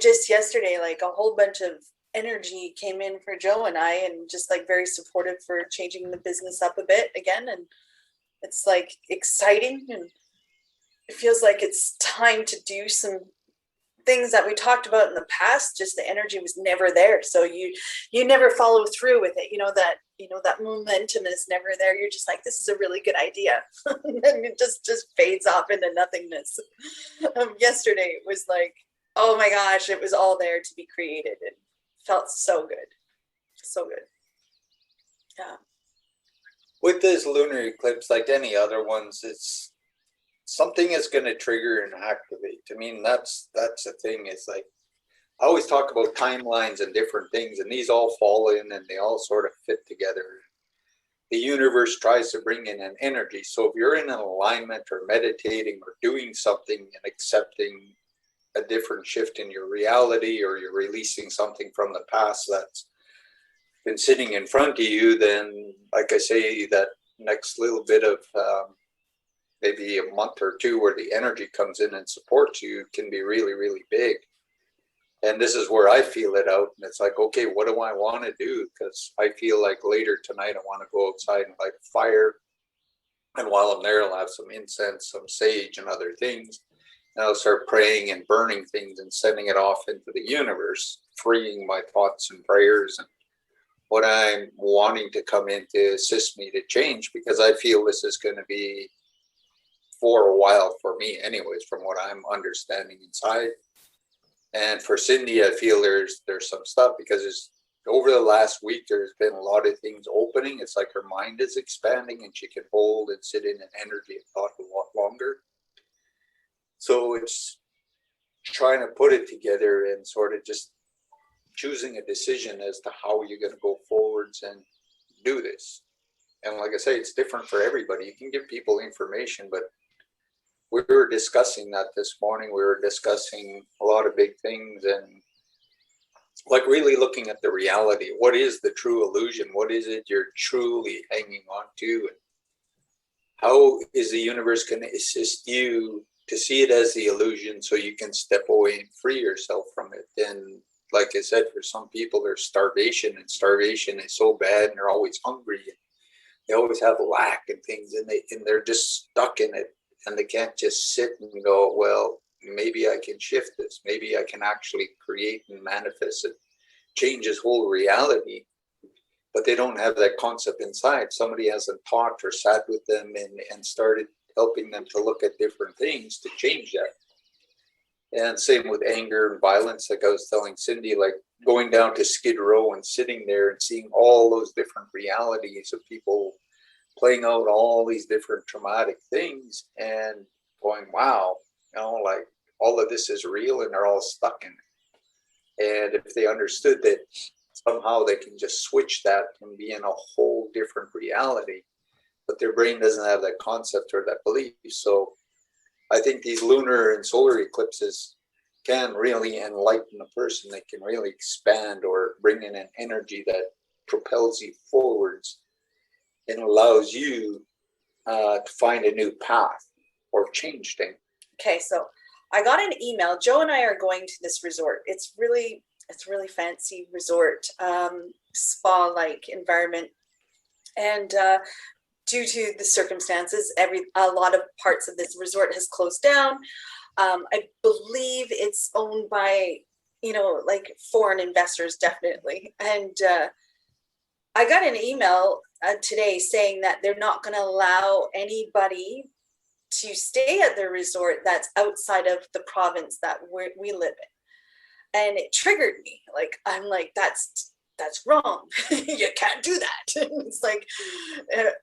just yesterday, like a whole bunch of energy came in for Joe and I, and just like very supportive for changing the business up a bit again. And it's like exciting, and it feels like it's time to do some things that we talked about in the past. Just the energy was never there, so you never follow through with it. That momentum is never there. You're just like, this is a really good idea, and it just fades off into nothingness. Yesterday it was like, oh my gosh, it was all there to be created, and felt so good. Yeah. With this lunar eclipse, like any other ones, it's something is going to trigger and activate. I mean, that's the thing. It's like, I always talk about timelines and different things, and these all fall in and they all sort of fit together. The universe tries to bring in an energy. So if you're in an alignment or meditating or doing something and accepting a different shift in your reality, or you're releasing something from the past that's been sitting in front of you, then, like I say, that next little bit of maybe a month or two where the energy comes in and supports you can be really, really big. And this is where I feel it out. And it's like, okay, what do I want to do? Because I feel like later tonight I want to go outside and light a fire. And while I'm there, I'll have some incense, some sage, and other things. And I'll start praying and burning things and sending it off into the universe, freeing my thoughts and prayers and what I'm wanting to come in to assist me to change, because I feel this is going to be for a while for me anyways, from what I'm understanding inside. And for Cindy, I feel there's some stuff, because over the last week, there's been a lot of things opening. It's like her mind is expanding and she can hold and sit in an energy of thought a lot longer. So it's trying to put it together and sort of just choosing a decision as to how you're going to go forwards and do this. And like I say, it's different for everybody. You can give people information, but we were discussing that this morning. We were discussing a lot of big things, and like really looking at the reality. What is the true illusion? What is it you're truly hanging on to? And how is the universe going to assist you to see it as the illusion so you can step away and free yourself from it? And like I said, for some people, there's starvation, and starvation is so bad, and they're always hungry. And they always have lack and things, and they're just stuck in it, and they can't just sit and go, well, maybe I can shift this. Maybe I can actually create and manifest it, change his whole reality. But they don't have that concept inside. Somebody hasn't taught or sat with them and started helping them to look at different things to change that. And same with anger and violence. Like I was telling Cindy, like going down to Skid Row and sitting there and seeing all those different realities of people playing out all these different traumatic things and going, wow, like all of this is real, and they're all stuck in it. And if they understood that somehow they can just switch that and be in a whole different reality, but their brain doesn't have that concept or that belief. So I think these lunar and solar eclipses can really enlighten a person. They can really expand or bring in an energy that propels you forwards and allows you to find a new path or change things. Okay, so I got an email. Joe and I are going to this resort. It's really fancy resort, spa-like environment. And due to the circumstances, a lot of parts of this resort has closed down. I believe it's owned by, like foreign investors, definitely. And I got an email today saying that they're not going to allow anybody to stay at the resort that's outside of the province that we live in. And it triggered me. Like, I'm like, that's wrong. You can't do that. It's like,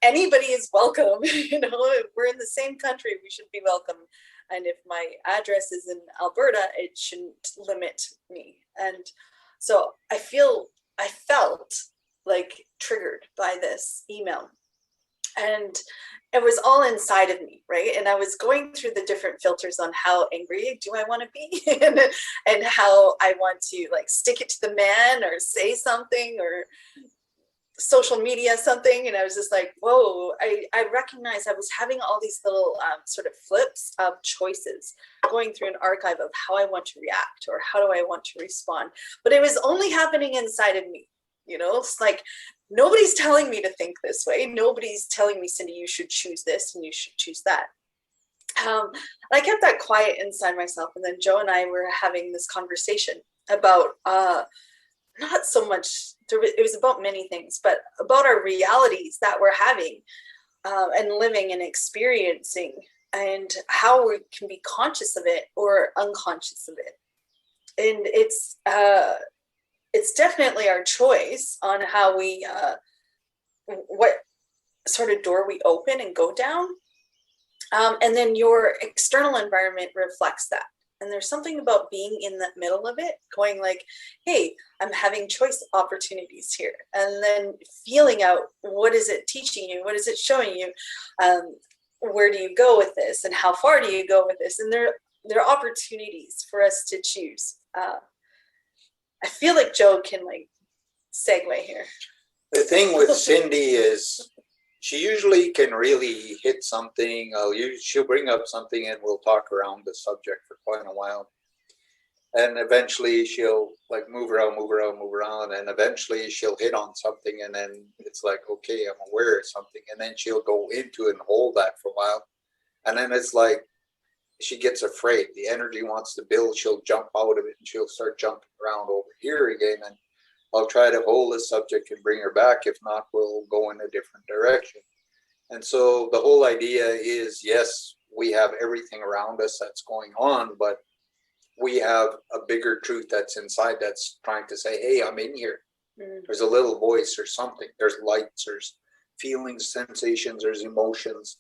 anybody is welcome. We're in the same country. We should be welcome. And if my address is in Alberta, it shouldn't limit me. And so I felt like triggered by this email, and it was all inside of me, right? And I was going through the different filters on how angry do I want to be and how I want to like stick it to the man or say something or social media something, and I was just like, whoa, I recognized I was having all these little sort of flips of choices going through an archive of how I want to react or how do I want to respond. But it was only happening inside of me. It's like nobody's telling me to think this way. Nobody's telling me, Cindy, you should choose this and you should choose that. I kept that quiet inside myself. And then Joe and I were having this conversation about not so much, it was about many things, but about our realities that we're having and living and experiencing, and how we can be conscious of it or unconscious of it. And it's definitely our choice on how we, what sort of door we open and go down. And then your external environment reflects that. And there's something about being in the middle of it, going like, hey, I'm having choice opportunities here. And then feeling out, what is it teaching you? What is it showing you? Where do you go with this? And how far do you go with this? And there are opportunities for us to choose. I feel like Joe can like segue here. The thing with Cindy is she usually can really hit something. She'll bring up something and we'll talk around the subject for quite a while. And eventually she'll like move around. And eventually she'll hit on something. And then it's like, okay, I'm aware of something. And then she'll go into it and hold that for a while. And then it's like, she gets afraid. The energy wants to build. She'll jump out of it and she'll start jumping around over here again. And I'll try to hold the subject and bring her back. If not, we'll go in a different direction. And so the whole idea is, yes, we have everything around us that's going on, but we have a bigger truth that's inside that's trying to say, hey, I'm in here. There's a little voice or something. There's lights, there's feelings, sensations, there's emotions.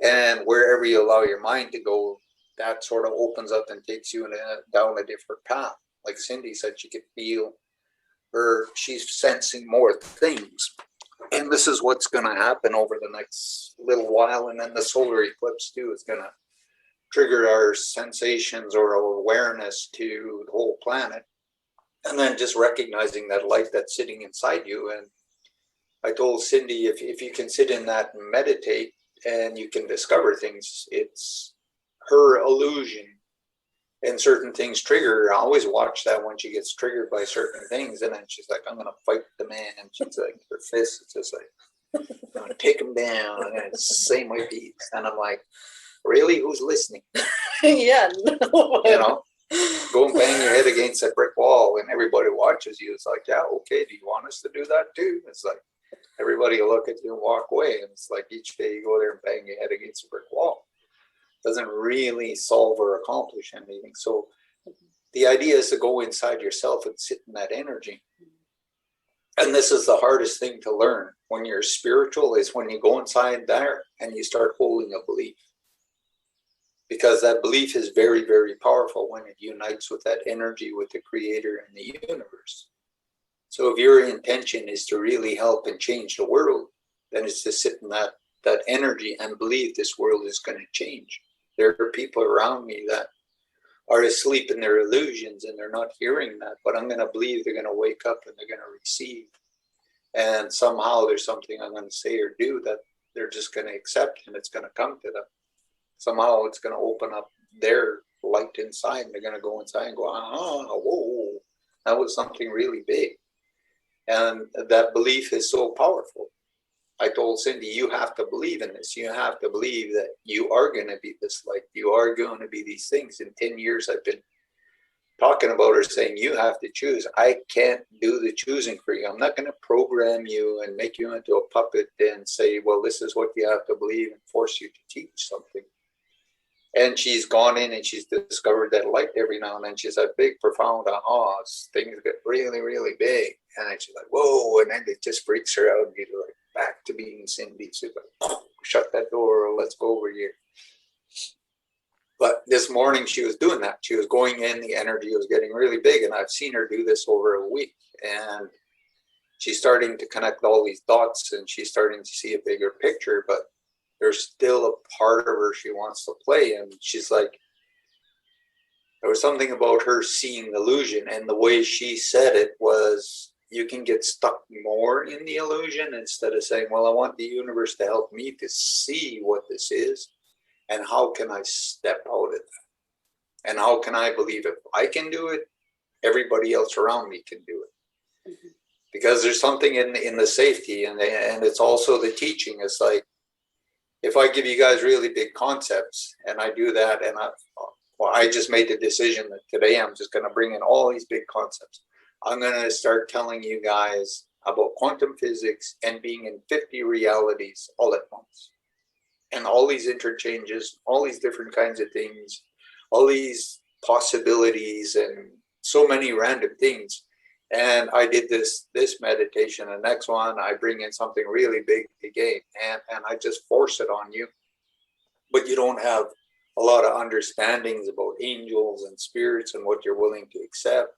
And wherever you allow your mind to go, that sort of opens up and takes you down a different path. Like Cindy said, she could feel, or she's sensing more things. And this is what's going to happen over the next little while. And then the solar eclipse too is going to trigger our sensations or our awareness to the whole planet. And then just recognizing that light that's sitting inside you. And I told Cindy, if you can sit in that and meditate and you can discover things, it's her illusion. And certain things trigger her. I always watch that when she gets triggered by certain things. And then she's like, I'm going to fight the man. And she's like, her fist is just like, I'm going to take him down. And it's the same way peace. And I'm like, really? Who's listening? Yeah. No. Go and bang your head against a brick wall and everybody watches you. It's like, yeah, okay. Do you want us to do that too? It's like, everybody will look at you and walk away. And it's like each day you go there and bang your head against a brick wall. Doesn't really solve or accomplish anything. So the idea is to go inside yourself and sit in that energy. And this is the hardest thing to learn when you're spiritual, is when you go inside there and you start holding a belief. Because that belief is very, very powerful when it unites with that energy, with the creator and the universe. So if your intention is to really help and change the world, then it's to sit in that energy and believe this world is going to change. There are people around me that are asleep in their illusions and they're not hearing that, but I'm going to believe they're going to wake up and they're going to receive. And somehow there's something I'm going to say or do that they're just going to accept, and it's going to come to them. Somehow it's going to open up their light inside and they're going to go inside and go, whoa, that was something really big. And that belief is so powerful. I told Cindy, you have to believe in this. You have to believe that you are going to be this light. You are going to be these things. In 10 years, I've been talking about her, saying, you have to choose. I can't do the choosing for you. I'm not going to program you and make you into a puppet and say, well, this is what you have to believe and force you to teach something. And she's gone in and she's discovered that light every now and then. She's a big, profound ahas. Things get really, really big. And then she's like, whoa. And then it just freaks her out. And she's like, back to being Cindy. She's like, oh, shut that door. Let's go over here. But this morning she was doing that. She was going in. The energy was getting really big. And I've seen her do this over a week. And she's starting to connect all these dots. And she's starting to see a bigger picture. But there's still a part of her she wants to play. And she's like, there was something about her seeing illusion. And the way she said it was, you can get stuck more in the illusion instead of saying, well, I want the universe to help me to see what this is, and how can I step out of that? And how can I believe if I can do it, everybody else around me can do it? Mm-hmm. Because there's something in the safety, and it's also the teaching. It's like, if I give you guys really big concepts and I do that, and I just made the decision that today I'm just going to bring in all these big concepts. I'm going to start telling you guys about quantum physics and being in 50 realities all at once. And all these interchanges, all these different kinds of things, all these possibilities, and so many random things. And I did this meditation. The next one, I bring in something really big again, and I just force it on you. But you don't have a lot of understandings about angels and spirits and what you're willing to accept.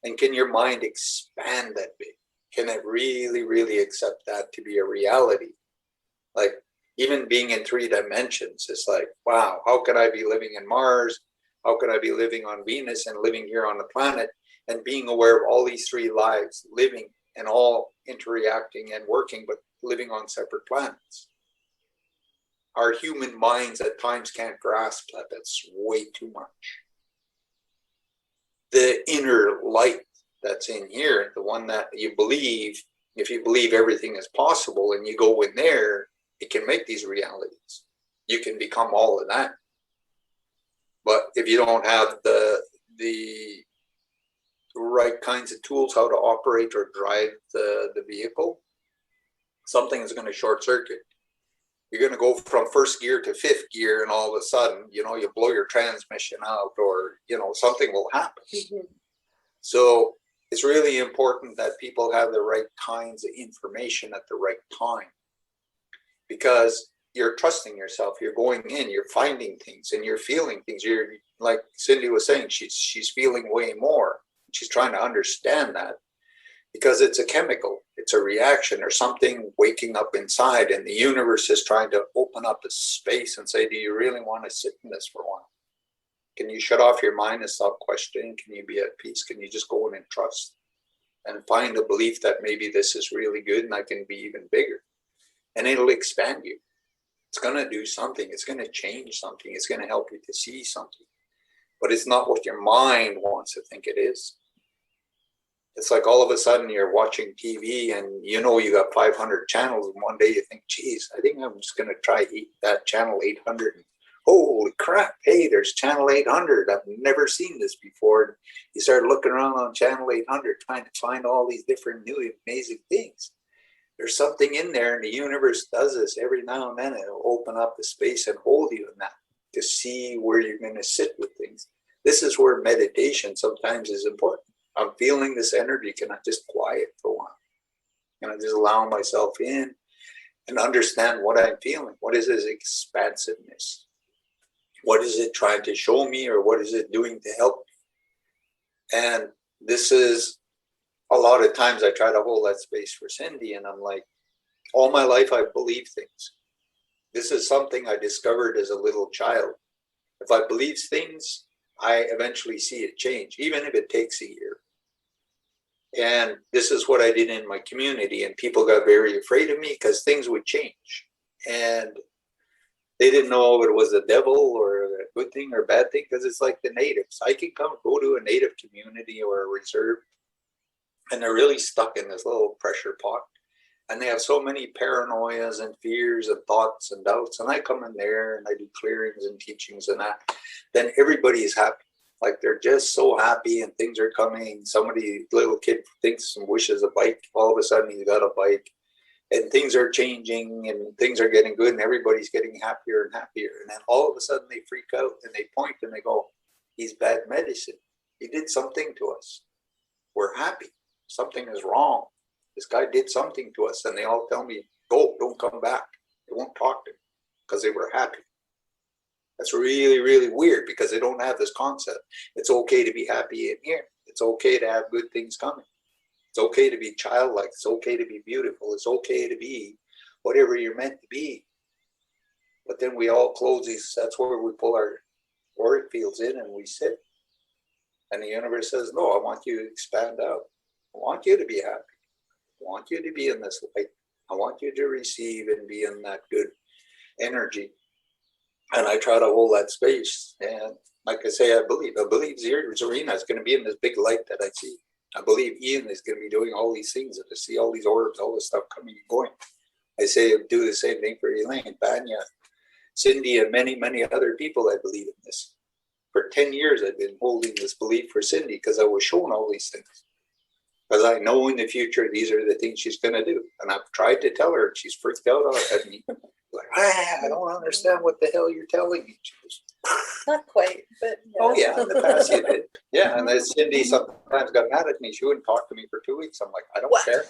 And can your mind expand that big? Can it really, really accept that to be a reality? Like, even being in 3 dimensions, it's like, wow, how could I be living in Mars? How could I be living on Venus and living here on the planet and being aware of all these 3 lives, living and all interacting and working, but living on separate planets? Our human minds at times can't grasp that. That's way too much. The inner light that's in here, the one that you believe, if you believe everything is possible and you go in there, it can make these realities. You can become all of that. But if you don't have the right kinds of tools, how to operate or drive the vehicle, something is going to short circuit. You're going to go from first gear to 5th gear, and all of a sudden, you blow your transmission out, or, something will happen. Mm-hmm. So it's really important that people have the right kinds of information at the right time, because you're trusting yourself. You're going in, you're finding things, and you're feeling things. You're, like Cindy was saying, she's feeling way more. She's trying to understand that, because it's a chemical, it's a reaction, or something waking up inside, and the universe is trying to open up a space and say, do you really want to sit in this for a while? Can you shut off your mind and stop questioning? Can you be at peace? Can you just go in and trust and find a belief that maybe this is really good and I can be even bigger? And it'll expand you. It's going to do something. It's going to change something. It's going to help you to see something. But it's not what your mind wants to think it is. It's like all of a sudden you're watching TV and you got 500 channels, and one day you think, geez, I think I'm just going to try that channel 800. And holy crap, hey, there's channel 800. I've never seen this before. And you start looking around on channel 800 trying to find all these different new amazing things. There's something in there, and the universe does this every now and then. It'll open up the space and hold you in that to see where you're going to sit with things. This is where meditation sometimes is important. I'm feeling this energy. Can I just quiet for a while? Can I just allow myself in and understand what I'm feeling? What is this expansiveness? What is it trying to show me, or what is it doing to help me? And this is, a lot of times I try to hold that space for Cindy, and I'm like, all my life I've believed things. This is something I discovered as a little child. If I believe things, I eventually see it change, even if it takes a year. And this is what I did in my community, and people got very afraid of me because things would change. And they didn't know if it was the devil or a good thing or a bad thing, because it's like the natives. I can go to a native community or a reserve, and they're really stuck in this little pressure pot. And they have so many paranoias and fears and thoughts and doubts. And I come in there and I do clearings and teachings and that. Then everybody is happy. Like, they're just so happy, and things are coming. Little kid thinks and wishes a bike. All of a sudden he's got a bike, and things are changing and things are getting good, and everybody's getting happier and happier. And then all of a sudden they freak out and they point and they go, he's bad medicine. He did something to us. We're happy. Something is wrong. This guy did something to us. And they all tell me, go, don't come back. They won't talk to me because they were happy. That's really, really weird, because they don't have this concept. It's okay to be happy in here. It's okay to have good things coming. It's okay to be childlike. It's okay to be beautiful. It's okay to be whatever you're meant to be. But then we all close these. That's where we pull our auric fields in and we sit. And the universe says, no, I want you to expand out. I want you to be happy. want you to be in this light. I want you to receive and be in that good energy. And I try to hold that space. And like I say, I believe Zarina is going to be in this big light that I see. I believe Ian is going to be doing all these things, and to see all these orbs, all this stuff coming and going. I say do the same thing for Elaine, Banya, Cindy, and many, many other people. I believe in this. For 10 years, I've been holding this belief for Cindy because I was shown all these things. Because I know in the future, these are the things she's going to do. And I've tried to tell her, and she's freaked out at me. Like, I don't understand what the hell you're telling me. Not quite, but yeah. Oh yeah, in the past you did. Yeah, and then Cindy sometimes got mad at me. She wouldn't talk to me for 2 weeks. I'm like, I don't care.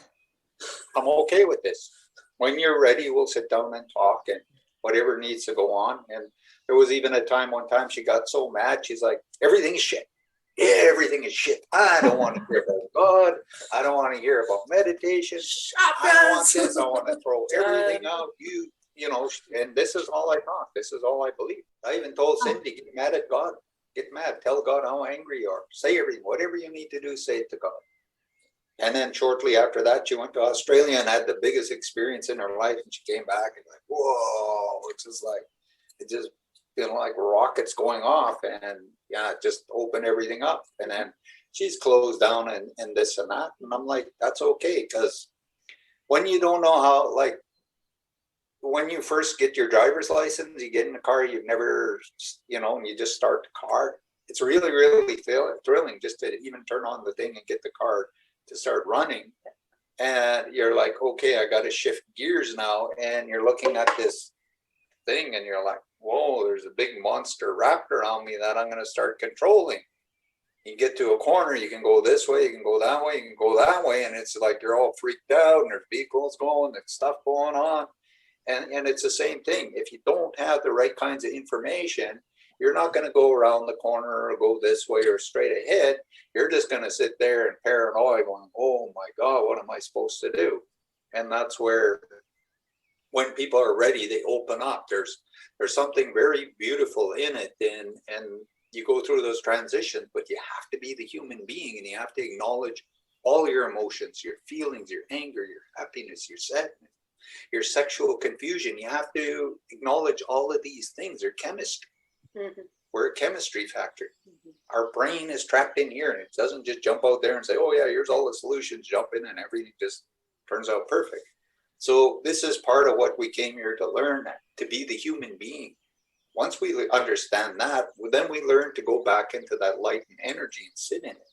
I'm okay with this. When you're ready, we'll sit down and talk and whatever needs to go on. And there was even one time she got so mad, she's like, everything is shit. Everything is shit. I don't want to hear about God. I don't want to hear about meditation. I don't want this. I want to throw everything out. You know, and this is all I thought. This is all I believe. I even told Cindy, get mad at God. Get mad. Tell God how angry you are. Say everything. Whatever you need to do, say it to God. And then shortly after that, she went to Australia and had the biggest experience in her life. And she came back and like, whoa, it's just like, it just, like rockets going off. And yeah, just open everything up. And then she's closed down and this and that. And I'm like, that's okay. Because when you don't know how, like, when you first get your driver's license, you get in the car, you've never, and you just start the car. It's really, really thrilling just to even turn on the thing and get the car to start running. And you're like, okay, I got to shift gears now. And you're looking at this thing and you're like, whoa, there's a big monster wrapped around me that I'm going to start controlling. You get to a corner, you can go this way, you can go that way, you can go that way. And it's like you're all freaked out and there's vehicles going, there's stuff going on. And it's the same thing. If you don't have the right kinds of information, you're not going to go around the corner or go this way or straight ahead. You're just going to sit there in paranoia going, oh my God, what am I supposed to do? And that's where, when people are ready, they open up. There's something very beautiful in it. And you go through those transitions, but you have to be the human being and you have to acknowledge all your emotions, your feelings, your anger, your happiness, your sadness, your sexual confusion. You have to acknowledge all of these things. They're chemistry. Mm-hmm. We're a chemistry factory. Mm-hmm. Our brain is trapped in here and it doesn't just jump out there and say, oh yeah, here's all the solutions, jump in and everything just turns out perfect. So this is part of what we came here to learn, to be the human being. Once we understand that, then we learn to go back into that light and energy and sit in it.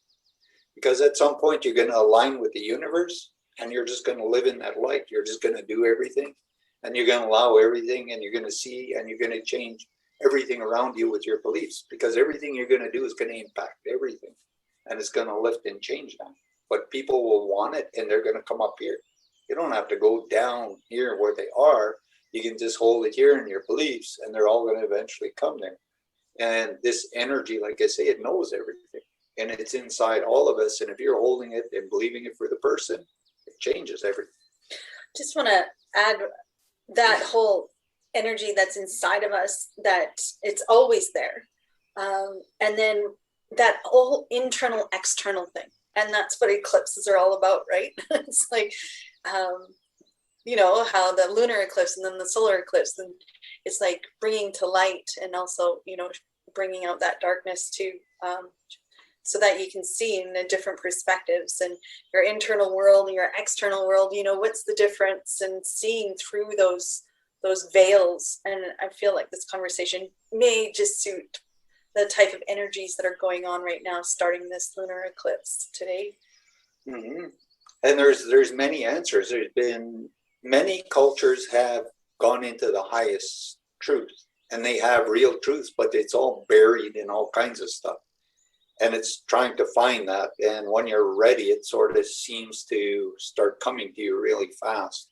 Because at some point you're going to align with the universe and you're just going to live in that light. You're just going to do everything and you're going to allow everything and you're going to see and you're going to change everything around you with your beliefs, because everything you're going to do is going to impact everything and it's going to lift and change that. But people will want it and they're going to come up here. You don't have to go down here where they are. You can just hold it here in your beliefs and they're all going to eventually come there. And this energy, like I say, it knows everything and it's inside all of us. And if you're holding it and believing it for the person, it changes everything. Just want to add that whole energy that's inside of us, that it's always there. And then that whole internal, external thing. And that's what eclipses are all about, right? It's like, how the lunar eclipse and then the solar eclipse, and it's like bringing to light and also, bringing out that darkness too, so that you can see in the different perspectives and your internal world and your external world, what's the difference, and seeing through those veils. And I feel like this conversation may just suit the type of energies that are going on right now, starting this lunar eclipse today. Mm-hmm. And there's many answers. There's been many cultures have gone into the highest truth, and they have real truths, but it's all buried in all kinds of stuff. And it's trying to find that. And when you're ready, it sort of seems to start coming to you really fast.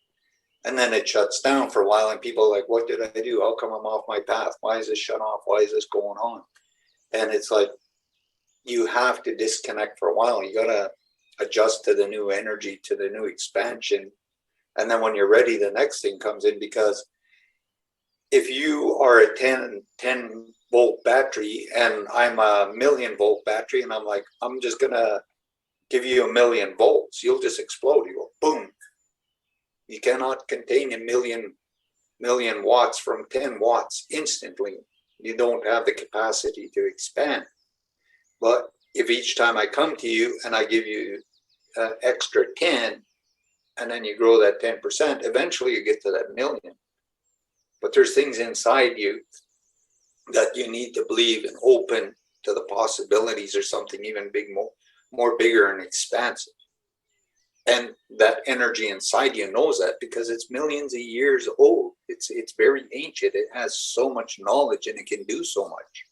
And then it shuts down for a while and people are like, what did I do? How come I'm off my path? Why is this shut off? Why is this going on? And it's like, you have to disconnect for a while. You got to adjust to the new energy, to the new expansion. And then when you're ready, the next thing comes in, because if you are a 10 volt battery and I'm a 1,000,000 volt battery and I'm like, I'm just going to give you 1,000,000 volts, you'll just explode. You go, boom. You cannot contain a million watts from 10 watts instantly. You don't have the capacity to expand. But if each time I come to you and I give you extra 10, and then you grow that 10%, eventually you get to that million. But there's things inside you that you need to believe and open to the possibilities or something even more bigger and expansive. And that energy inside you knows that because it's millions of years old. It's very ancient. It has so much knowledge and it can do so much.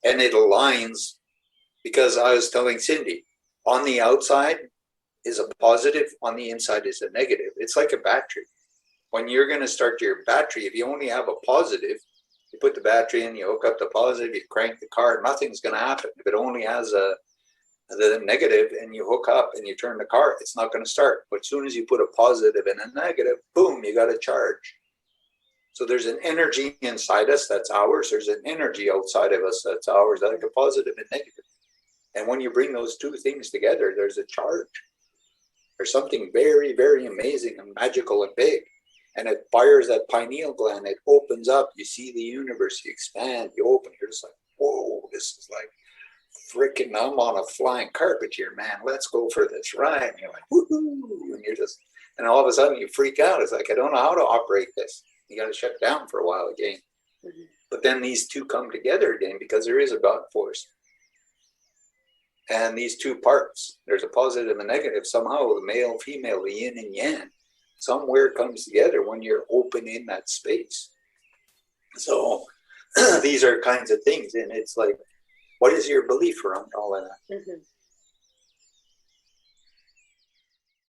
And it aligns, because I was telling Cindy, on the outside is a positive, on the inside is a negative. It's like a battery. When you're going to start your battery, if you only have a positive, you put the battery in, you hook up the positive, you crank the car, nothing's going to happen. If it only has the negative and you hook up and you turn the car, it's not going to start. But as soon as you put a positive and a negative, boom, you got a charge. So there's an energy inside us that's ours. There's an energy outside of us that's ours, like a positive and negative. And when you bring those two things together, there's a charge. There's something very, very amazing and magical and big. And it fires that pineal gland. It opens up. You see the universe. You expand. You open. You're just like, whoa, this is like freaking, I'm on a flying carpet here, man. Let's go for this ride. And you're like, woohoo. And you're just, and all of a sudden you freak out. It's like, I don't know how to operate this. You got to shut down for a while again. Mm-hmm. But then these two come together again because there is a God force. And these two parts, there's a positive and negative. Somehow the male, female, the yin and yang, somewhere comes together when you're open in that space. So these are kinds of things. And it's like, what is your belief around all of that? Mm-hmm.